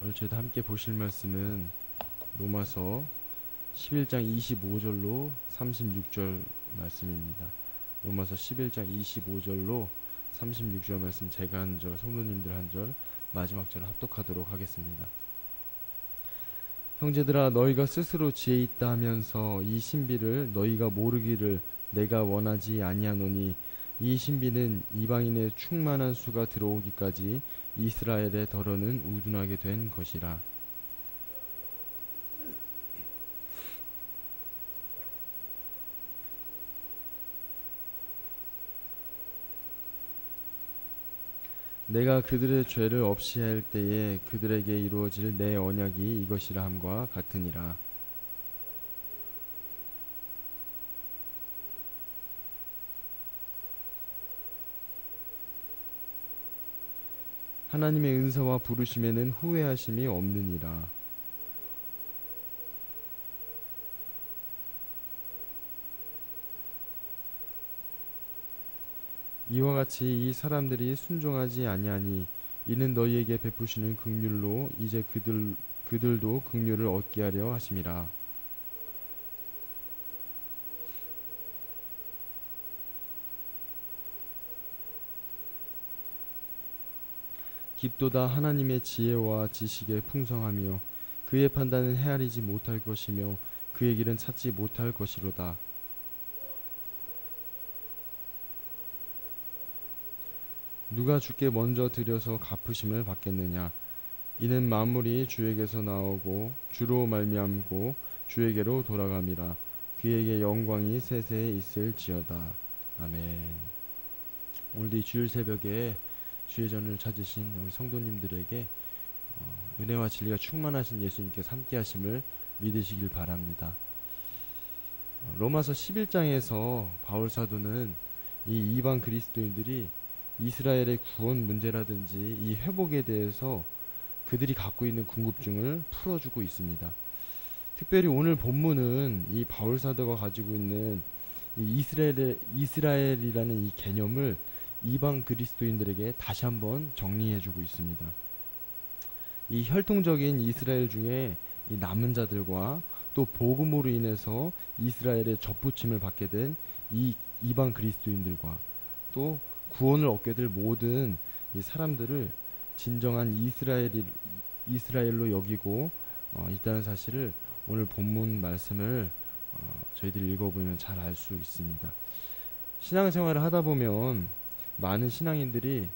오늘 저희도 함께 보실 말씀은 로마서 11장 25절로 36절 말씀입니다. 로마서 11장 25절로 36절 말씀 제가 한 절, 성도님들 한 절, 마지막 절을 합독하도록 하겠습니다. 형제들아, 너희가 스스로 지혜 있다 하면서 이 신비를 너희가 모르기를 내가 원하지 아니하노니, 이 신비는 이방인의 충만한 수가 들어오기까지 이스라엘의 덜어는 우둔하게 된 것이라. 내가 그들의 죄를 없이 할 때에 그들에게 이루어질 내 언약이 이것이라 함과 같으니라. 하나님의 은사와 부르심에는 후회하심이 없느니라. 이와 같이 이 사람들이 순종하지 아니하니 이는 너희에게 베푸시는 긍휼로 이제 그들도 긍휼을 얻게 하려 하심이라. 깊도다 하나님의 지혜와 지식의 풍성하며 그의 판단은 헤아리지 못할 것이며 그의 길은 찾지 못할 것이로다. 누가 주께 먼저 드려서 갚으심을 받겠느냐? 이는 만물이 주에게서 나오고 주로 말미암고 주에게로 돌아감이라. 그에게 영광이 세세에 있을지어다. 아멘. 오늘도 이 주일 새벽에 주의 전을 찾으신 우리 성도님들에게 은혜와 진리가 충만하신 예수님께서 함께 하심을 믿으시길 바랍니다. 로마서 11장에서 바울 사도는 이 이방 그리스도인들이 이스라엘의 구원 문제라든지 이 회복에 대해서 그들이 갖고 있는 궁금증을 풀어주고 있습니다. 특별히 오늘 본문은 이 바울 사도가 가지고 있는 이 이스라엘이라는 이 개념을 이방 그리스도인들에게 다시 한번 정리해주고 있습니다. 이 혈통적인 이스라엘 중에 이 남은 자들과 또 복음으로 인해서 이스라엘의 접붙임을 받게 된 이 이방 그리스도인들과 또 구원을 얻게 될 모든 이 사람들을 진정한 이스라엘로 여기고 있다는 사실을 오늘 본문 말씀을 저희들이 읽어보면 잘 알 수 있습니다. 신앙생활을 하다 보면 많은 신앙인들이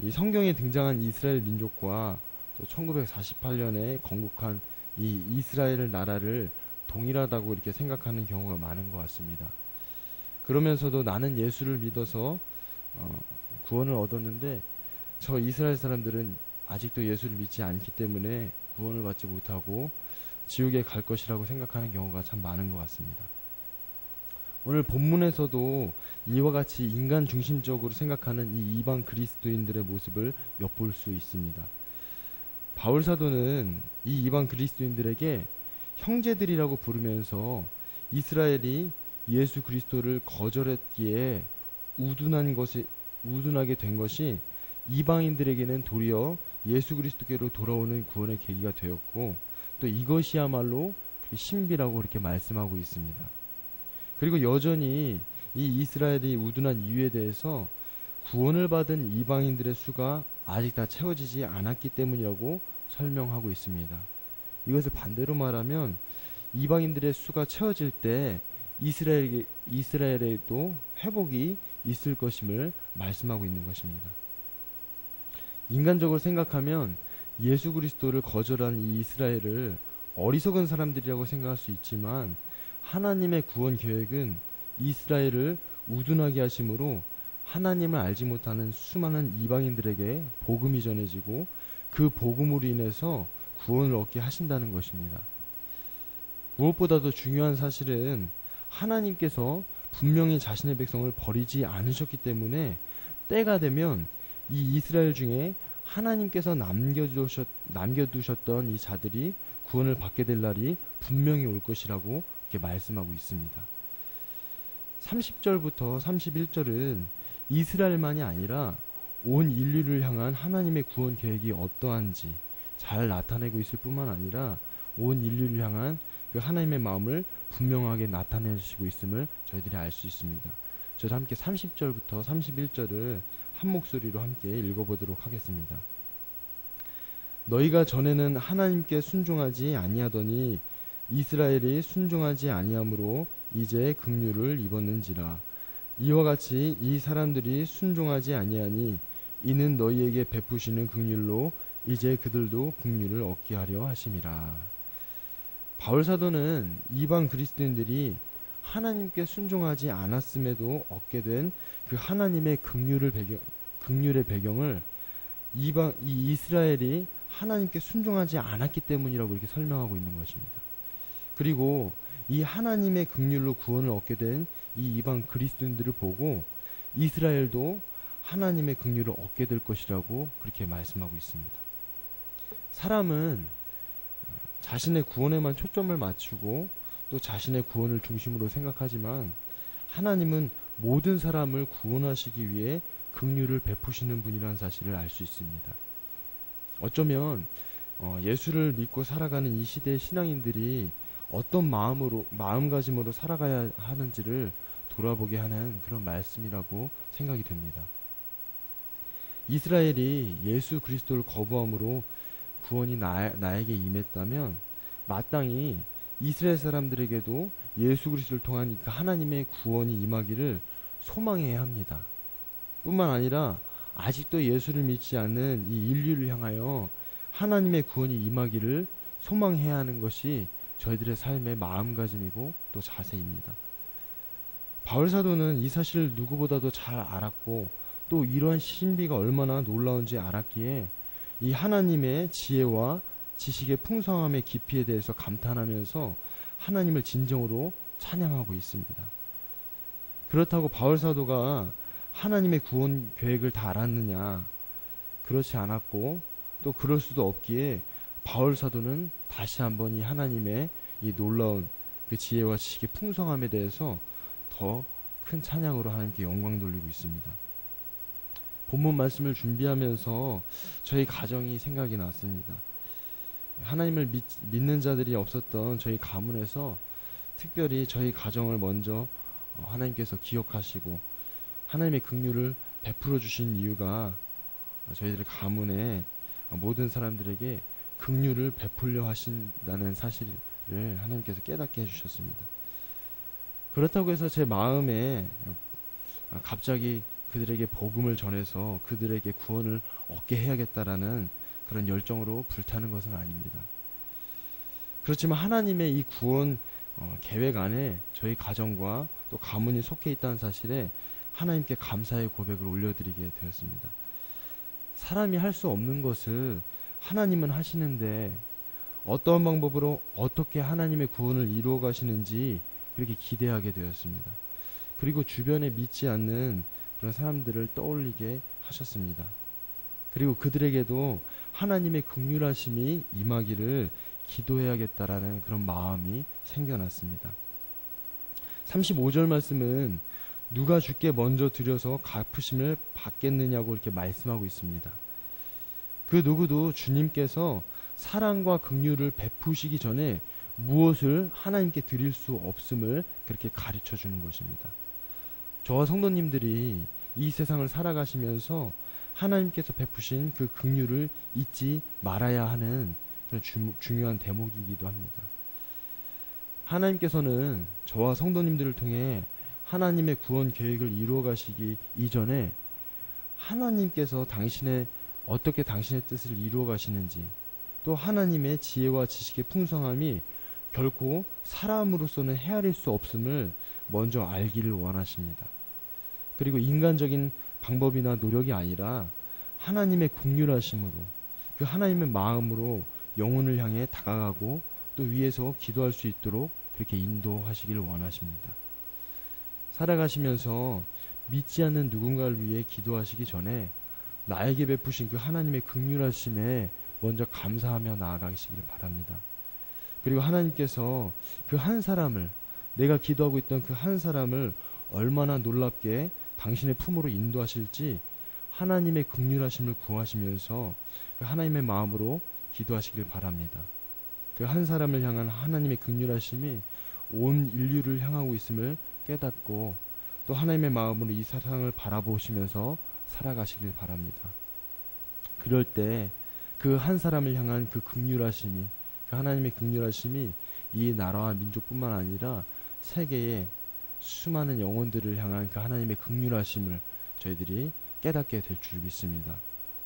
이 성경에 등장한 이스라엘 민족과 또 1948년에 건국한 이 이스라엘 나라를 동일하다고 이렇게 생각하는 경우가 많은 것 같습니다. 그러면서도 나는 예수를 믿어서 구원을 얻었는데 저 이스라엘 사람들은 아직도 예수를 믿지 않기 때문에 구원을 받지 못하고 지옥에 갈 것이라고 생각하는 경우가 참 많은 것 같습니다. 오늘 본문에서도 이와 같이 인간 중심적으로 생각하는 이 이방 그리스도인들의 모습을 엿볼 수 있습니다. 바울 사도는 이 이방 그리스도인들에게 형제들이라고 부르면서 이스라엘이 예수 그리스도를 거절했기에 우둔하게 된 것이 이방인들에게는 도리어 예수 그리스도께로 돌아오는 구원의 계기가 되었고 또 이것이야말로 신비라고 이렇게 말씀하고 있습니다. 그리고 여전히 이 이스라엘이 우둔한 이유에 대해서 구원을 받은 이방인들의 수가 아직 다 채워지지 않았기 때문이라고 설명하고 있습니다. 이것을 반대로 말하면 이방인들의 수가 채워질 때 이스라엘에도 회복이 있을 것임을 말씀하고 있는 것입니다. 인간적으로 생각하면 예수 그리스도를 거절한 이 이스라엘을 어리석은 사람들이라고 생각할 수 있지만 하나님의 구원 계획은 이스라엘을 우둔하게 하심으로 하나님을 알지 못하는 수많은 이방인들에게 복음이 전해지고 그 복음으로 인해서 구원을 얻게 하신다는 것입니다. 무엇보다도 중요한 사실은 하나님께서 분명히 자신의 백성을 버리지 않으셨기 때문에 때가 되면 이 이스라엘 중에 하나님께서 남겨두셨던 이 자들이 구원을 받게 될 날이 분명히 올 것이라고 이렇게 말씀하고 있습니다. 30절부터 31절은 이스라엘만이 아니라 온 인류를 향한 하나님의 구원 계획이 어떠한지 잘 나타내고 있을 뿐만 아니라 온 인류를 향한 그 하나님의 마음을 분명하게 나타내시고 있음을 저희들이 알 수 있습니다. 저도 함께 30절부터 31절을 한 목소리로 함께 읽어보도록 하겠습니다. 너희가 전에는 하나님께 순종하지 아니하더니 이스라엘이 순종하지 아니함으로 이제 긍휼을 입었는지라. 이와 같이 이 사람들이 순종하지 아니하니 이는 너희에게 베푸시는 긍휼로 이제 그들도 긍휼을 얻게 하려 하심이라. 바울 사도는 이방 그리스도인들이 하나님께 순종하지 않았음에도 얻게 된 그 하나님의 긍휼의 배경을 이 이스라엘이 하나님께 순종하지 않았기 때문이라고 이렇게 설명하고 있는 것입니다. 그리고 이 하나님의 긍휼로 구원을 얻게 된 이 이방 그리스도인들을 보고 이스라엘도 하나님의 긍휼을 얻게 될 것이라고 그렇게 말씀하고 있습니다. 사람은 자신의 구원에만 초점을 맞추고 또 자신의 구원을 중심으로 생각하지만 하나님은 모든 사람을 구원하시기 위해 긍휼을 베푸시는 분이라는 사실을 알 수 있습니다. 어쩌면 예수를 믿고 살아가는 이 시대의 신앙인들이 어떤 마음가짐으로 살아가야 하는지를 돌아보게 하는 그런 말씀이라고 생각이 됩니다. 이스라엘이 예수 그리스도를 거부함으로 구원이 나에게 임했다면 마땅히 이스라엘 사람들에게도 예수 그리스도를 통한 그 하나님의 구원이 임하기를 소망해야 합니다. 뿐만 아니라 아직도 예수를 믿지 않는 이 인류를 향하여 하나님의 구원이 임하기를 소망해야 하는 것이 저희들의 삶의 마음가짐이고 또 자세입니다. 바울 사도는 이 사실을 누구보다도 잘 알았고 또 이러한 신비가 얼마나 놀라운지 알았기에 이 하나님의 지혜와 지식의 풍성함의 깊이에 대해서 감탄하면서 하나님을 진정으로 찬양하고 있습니다. 그렇다고 바울 사도가 하나님의 구원 계획을 다 알았느냐? 그렇지 않았고 또 그럴 수도 없기에 바울 사도는 다시 한번 이 하나님의 이 놀라운 그 지혜와 지식의 풍성함에 대해서 더 큰 찬양으로 하나님께 영광 돌리고 있습니다. 본문 말씀을 준비하면서 저희 가정이 생각이 났습니다. 하나님을 믿는 자들이 없었던 저희 가문에서 특별히 저희 가정을 먼저 하나님께서 기억하시고 하나님의 긍휼을 베풀어 주신 이유가 저희들 가문의 모든 사람들에게 긍휼을 베풀려 하신다는 사실을 하나님께서 깨닫게 해주셨습니다. 그렇다고 해서 제 마음에 갑자기 그들에게 복음을 전해서 그들에게 구원을 얻게 해야겠다라는 그런 열정으로 불타는 것은 아닙니다. 그렇지만 하나님의 이 구원 계획 안에 저희 가정과 또 가문이 속해 있다는 사실에 하나님께 감사의 고백을 올려드리게 되었습니다. 사람이 할 수 없는 것을 하나님은 하시는데 어떤 방법으로 어떻게 하나님의 구원을 이루어 가시는지 그렇게 기대하게 되었습니다. 그리고 주변에 믿지 않는 그런 사람들을 떠올리게 하셨습니다. 그리고 그들에게도 하나님의 긍휼하심이 임하기를 기도해야겠다라는 그런 마음이 생겨났습니다. 35절 말씀은 누가 주께 먼저 드려서 갚으심을 받겠느냐고 이렇게 말씀하고 있습니다. 그 누구도 주님께서 사랑과 긍휼을 베푸시기 전에 무엇을 하나님께 드릴 수 없음을 그렇게 가르쳐 주는 것입니다. 저와 성도님들이 이 세상을 살아가시면서 하나님께서 베푸신 그 긍휼을 잊지 말아야 하는 그런 중요한 대목이기도 합니다. 하나님께서는 저와 성도님들을 통해 하나님의 구원 계획을 이루어 가시기 이전에 하나님께서 어떻게 당신의 뜻을 이루어 가시는지 또 하나님의 지혜와 지식의 풍성함이 결코 사람으로서는 헤아릴 수 없음을 먼저 알기를 원하십니다. 그리고 인간적인 방법이나 노력이 아니라 하나님의 긍휼하심으로 그 하나님의 마음으로 영혼을 향해 다가가고 또 위에서 기도할 수 있도록 그렇게 인도하시기를 원하십니다. 살아가시면서 믿지 않는 누군가를 위해 기도하시기 전에 나에게 베푸신 그 하나님의 긍휼하심에 먼저 감사하며 나아가시기를 바랍니다. 그리고 하나님께서 그 한 사람을 내가 기도하고 있던 그 한 사람을 얼마나 놀랍게 당신의 품으로 인도하실지 하나님의 긍휼하심을 구하시면서 그 하나님의 마음으로 기도하시길 바랍니다. 그 한 사람을 향한 하나님의 긍휼하심이 온 인류를 향하고 있음을 깨닫고 또 하나님의 마음으로 이 세상을 바라보시면서 살아가시길 바랍니다. 그럴 때 그 한 사람을 향한 그 긍휼하심이, 그 하나님의 긍휼하심이 이 나라와 민족뿐만 아니라 세계의 수많은 영혼들을 향한 그 하나님의 긍휼하심을 저희들이 깨닫게 될 줄 믿습니다.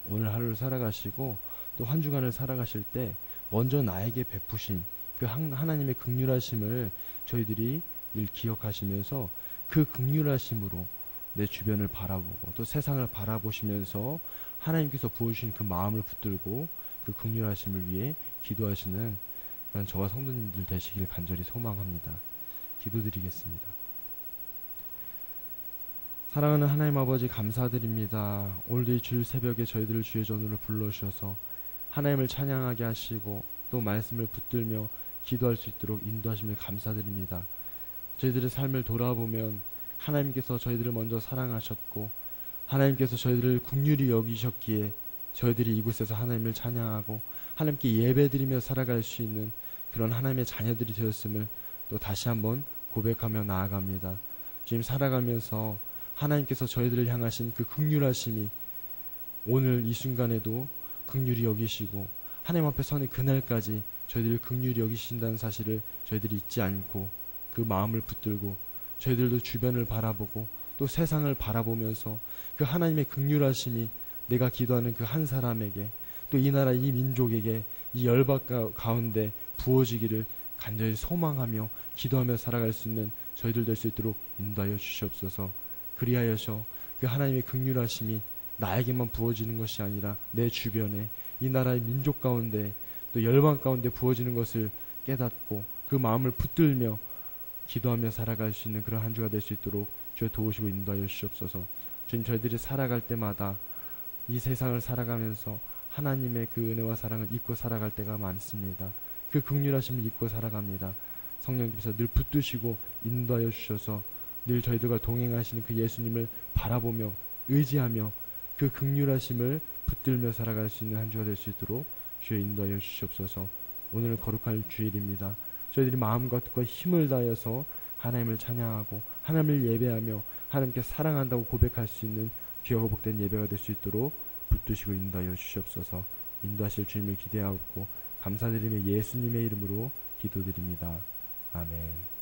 오늘 하루를 살아가시고 또 한 주간을 살아가실 때 먼저 나에게 베푸신 그 하나님의 긍휼하심을 저희들이 늘 기억하시면서 그 긍휼하심으로 내 주변을 바라보고 또 세상을 바라보시면서 하나님께서 부어주신 그 마음을 붙들고 그 긍휼하심을 위해 기도하시는 그런 저와 성도님들 되시길 간절히 소망합니다. 기도드리겠습니다. 사랑하는 하나님 아버지, 감사드립니다. 오늘도 이 주일 새벽에 저희들을 주의 전으로 불러주셔서 하나님을 찬양하게 하시고 또 말씀을 붙들며 기도할 수 있도록 인도하심을 감사드립니다. 저희들의 삶을 돌아보면 하나님께서 저희들을 먼저 사랑하셨고 하나님께서 저희들을 긍휼히 여기셨기에 저희들이 이곳에서 하나님을 찬양하고 하나님께 예배드리며 살아갈 수 있는 그런 하나님의 자녀들이 되었음을 또 다시 한번 고백하며 나아갑니다. 주님, 살아가면서 하나님께서 저희들을 향하신 그 긍휼하심이 오늘 이 순간에도 긍휼히 여기시고 하나님 앞에 서는 그날까지 저희들을 긍휼히 여기신다는 사실을 저희들이 잊지 않고 그 마음을 붙들고 저희들도 주변을 바라보고 또 세상을 바라보면서 그 하나님의 긍휼하심이 내가 기도하는 그 한 사람에게 또 이 나라 이 민족에게 이 열박 가운데 부어지기를 간절히 소망하며 기도하며 살아갈 수 있는 저희들 될 수 있도록 인도하여 주시옵소서. 그리하여서 그 하나님의 긍휼하심이 나에게만 부어지는 것이 아니라 내 주변에 이 나라의 민족 가운데 또 열방 가운데 부어지는 것을 깨닫고 그 마음을 붙들며 기도하며 살아갈 수 있는 그런 한 주가 될 수 있도록 주여 도우시고 인도하여 주시옵소서. 주님, 저희들이 살아갈 때마다 이 세상을 살아가면서 하나님의 그 은혜와 사랑을 잊고 살아갈 때가 많습니다. 그 긍휼하심을 잊고 살아갑니다. 성령님께서 늘 붙드시고 인도하여 주셔서 늘 저희들과 동행하시는 그 예수님을 바라보며 의지하며 그 긍휼하심을 붙들며 살아갈 수 있는 한 주가 될 수 있도록 주여 인도하여 주시옵소서. 오늘은 거룩할 주일입니다. 저희들이 마음과 뜻과 힘을 다하여서 하나님을 찬양하고 하나님을 예배하며 하나님께 사랑한다고 고백할 수 있는 귀하고 복된 예배가 될 수 있도록 붙드시고 인도하여 주시옵소서. 인도하실 주님을 기대하고 감사드리며 예수님의 이름으로 기도드립니다. 아멘.